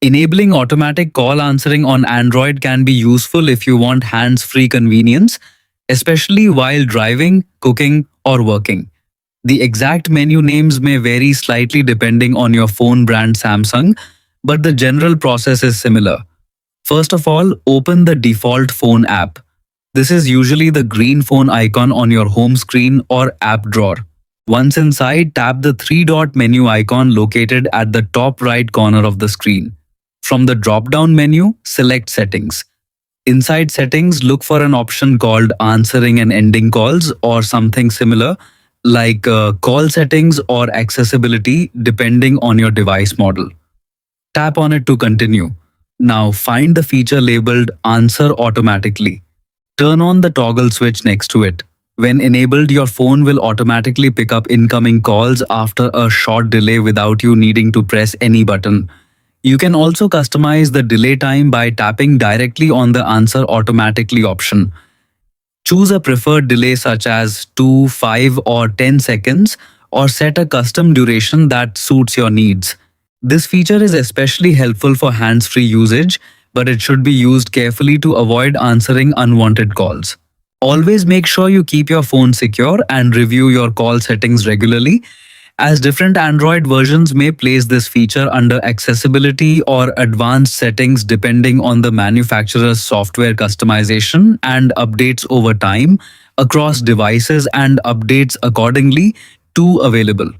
Enabling automatic call answering on Android can be useful if you want hands-free convenience, especially while driving, cooking, or working. The exact menu names may vary slightly depending on your phone brand Samsung, but the general process is similar. First of all, open the default phone app. This is usually the green phone icon on your home screen or app drawer. Once inside, tap the three-dot menu icon located at the top right corner of the screen. From the drop-down menu, select Settings. Inside Settings, look for an option called Answering and Ending Calls or something similar, like Call Settings or Accessibility, depending on your device model. Tap on it to continue. Now find the feature labeled Answer Automatically. Turn on the toggle switch next to it. When enabled, your phone will automatically pick up incoming calls after a short delay without you needing to press any button. You can also customize the delay time by tapping directly on the Answer Automatically option. Choose a preferred delay such as 2, 5, or 10 seconds, or set a custom duration that suits your needs. This feature is especially helpful for hands-free usage, but it should be used carefully to avoid answering unwanted calls. Always make sure you keep your phone secure and review your call settings regularly, as different Android versions may place this feature under accessibility or advanced settings depending on the manufacturer's software customization and updates over time across devices, and updates accordingly to available.